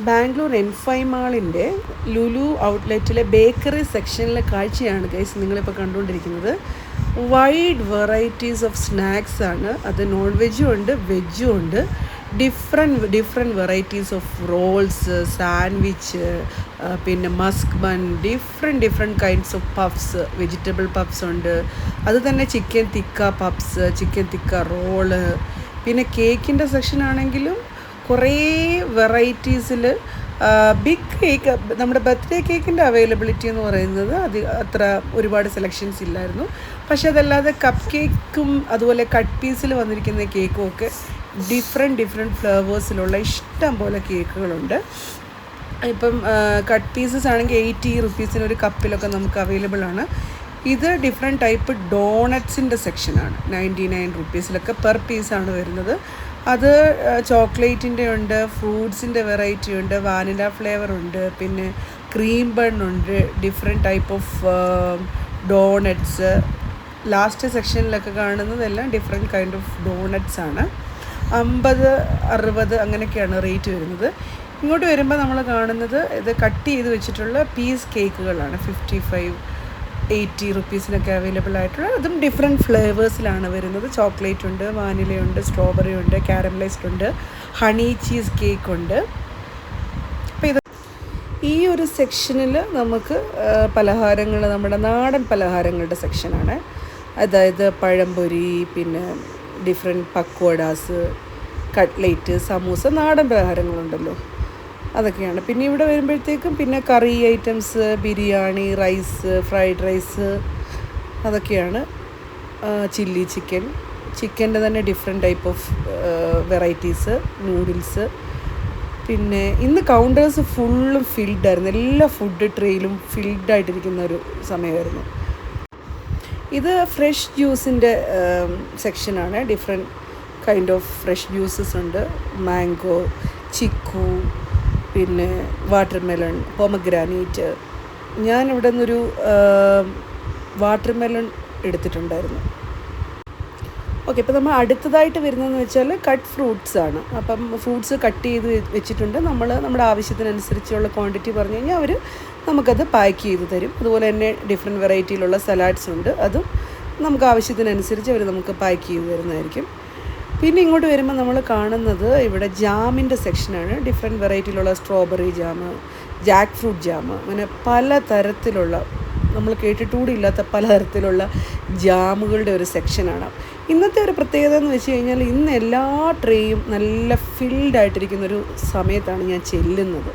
Bangalore N5 മാളിൻ്റെ Lulu ഔട്ട്ലെറ്റിലെ bakery സെക്ഷനിലെ കാഴ്ചയാണ് guys നിങ്ങളിപ്പോൾ കണ്ടുകൊണ്ടിരിക്കുന്നത്. വൈഡ് വെറൈറ്റീസ് ഓഫ് സ്നാക്സ് ആണ്. അത് നോൺ വെജും ഉണ്ട്, വെജും ഉണ്ട്. Different varieties of rolls, sandwich, പിന്നെ maska bun, different kinds of puffs, vegetable puffs ഉണ്ട്. അത് തന്നെ chicken tikka puffs, chicken tikka roll, പിന്നെ കേക്കിൻ്റെ സെക്ഷൻ ആണെങ്കിലും കുറേ വെറൈറ്റീസിൽ ബിഗ് കേക്ക്, നമ്മുടെ ബർത്ത്ഡേ കേക്കിൻ്റെ അവൈലബിലിറ്റി എന്ന് പറയുന്നത് അത്ര ഒരുപാട് സെലക്ഷൻസ് ഇല്ലായിരുന്നു. പക്ഷെ അതല്ലാതെ കപ്പ് കേക്കും അതുപോലെ കട്ട് പീസിൽ വന്നിരിക്കുന്ന കേക്കും ഒക്കെ ഡിഫറെൻറ്റ് ഫ്ലേവേഴ്സിലുള്ള ഇഷ്ടം പോലെ കേക്കുകളുണ്ട്. ഇപ്പം കട്ട് പീസസ് ആണെങ്കിൽ 80 റുപ്പീസിന് ഒരു കപ്പിലൊക്കെ നമുക്ക് അവൈലബിൾ ആണ്. ഇത് ഡിഫറെൻറ്റ് ടൈപ്പ് ഡോണറ്റ്സിൻ്റെ സെക്ഷനാണ്. 99 റുപ്പീസിലൊക്കെ പെർ പീസാണ് വരുന്നത്. അത് ചോക്ലേറ്റിൻ്റെ ഉണ്ട്, ഫ്രൂട്ട്സിൻ്റെ വെറൈറ്റി ഉണ്ട്, വാനില ഫ്ലേവർ ഉണ്ട്, പിന്നെ ക്രീം ബൺ ഉണ്ട്, different type of donuts. Last സെക്ഷനിലൊക്കെ കാണുന്നതെല്ലാം ഡിഫറെൻറ്റ് കൈൻഡ് ഓഫ് ഡോണറ്റ്സ് ആണ്. 50, 60 അങ്ങനെയൊക്കെയാണ് റേറ്റ് വരുന്നത്. ഇങ്ങോട്ട് വരുമ്പോൾ നമ്മൾ കാണുന്നത് ഇത് കട്ട് ചെയ്ത് വെച്ചിട്ടുള്ള പീസ് കേക്കുകളാണ്. 55, 80 റുപ്പീസിനൊക്കെ അവൈലബിൾ ആയിട്ടുള്ള, അതും ഡിഫറെൻറ്റ് ഫ്ലേവേഴ്സിലാണ് വരുന്നത്. ചോക്ലേറ്റ് ഉണ്ട്, വാനിലയുണ്ട്, സ്ട്രോബെറി ഉണ്ട്, കാരമലൈസ്ഡ് ഉണ്ട്, ഹണി ചീസ് കേക്ക് ഉണ്ട്. അപ്പോൾ ഇത് ഈ ഒരു സെക്ഷനിൽ നമുക്ക് പലഹാരങ്ങൾ, നമ്മുടെ നാടൻ പലഹാരങ്ങളുടെ സെക്ഷനാണ്. അതായത് പഴംപൊരി, പിന്നെ ഡിഫറെൻറ്റ് പക്വടാസ്, കട്ട്ലേറ്റ്, സമൂസ, നാടൻ പലഹാരങ്ങളുണ്ടല്ലോ, അതൊക്കെയാണ്. പിന്നെ ഇവിടെ വരുമ്പോഴത്തേക്കും പിന്നെ curry items, biryani, rice, fried rice, അതൊക്കെയാണ്. ചില്ലി ചിക്കൻ്റെ തന്നെ different type of varieties, noodles. പിന്നെ ഇന്ന് കൗണ്ടേഴ്സ് ഫുള്ളും ഫിൽഡായിരുന്നു. എല്ലാ ഫുഡ് ട്രേയിലും ഫിൽഡായിട്ടിരിക്കുന്ന ഒരു സമയമായിരുന്നു. ഇത് ഫ്രഷ് ജ്യൂസിൻ്റെ സെക്ഷനാണ്. Different kind of fresh juices ഉണ്ട്. മാംഗോ, ചിക്കു, പിന്നെ വാട്ടർമെലൺ, പൊമഗ്രാനേറ്റ്. ഞാൻ ഇവിടെ നിന്നൊരു വാട്ടർമെലൺ എടുത്തിട്ടുണ്ടായിരുന്നു. ഓക്കെ, ഇപ്പോൾ നമ്മൾ അടുത്തതായിട്ട് വരുന്നതെന്ന് വെച്ചാൽ കട്ട് ഫ്രൂട്ട്സ് ആണ്. അപ്പം ഫ്രൂട്ട്സ് കട്ട് ചെയ്ത് വെച്ചിട്ടുണ്ട്. നമ്മുടെ ആവശ്യത്തിനനുസരിച്ചുള്ള ക്വാണ്ടിറ്റി പറഞ്ഞു കഴിഞ്ഞാൽ അവർ നമുക്കത് പാക്ക് ചെയ്ത് തരും. അതുപോലെ തന്നെ ഡിഫറെൻറ്റ് വെറൈറ്റിയിലുള്ള സലാഡ്സ് ഉണ്ട്. അതും നമുക്ക് ആവശ്യത്തിനനുസരിച്ച് അവർ നമുക്ക് പാക്ക് ചെയ്ത് തരുന്നതായിരിക്കും. പിന്നെ ഇങ്ങോട്ട് വരുമ്പോൾ നമ്മൾ കാണുന്നത് ഇവിടെ ജാമിൻ്റെ സെക്ഷനാണ്. ഡിഫറെൻറ്റ് വെറൈറ്റിയിലുള്ള strawberry jam, jackfruit jam, അങ്ങനെ പലതരത്തിലുള്ള, നമ്മൾ കേട്ടിട്ടുകൂടി ഇല്ലാത്ത പലതരത്തിലുള്ള ജാമുകളുടെ ഒരു സെക്ഷനാണ്. ഇന്നത്തെ ഒരു പ്രത്യേകത എന്ന് വെച്ച് കഴിഞ്ഞാൽ ഇന്ന് എല്ലാ ട്രേയും നല്ല ഫിൽഡായിട്ടിരിക്കുന്നൊരു സമയത്താണ് ഞാൻ ചെല്ലുന്നത്.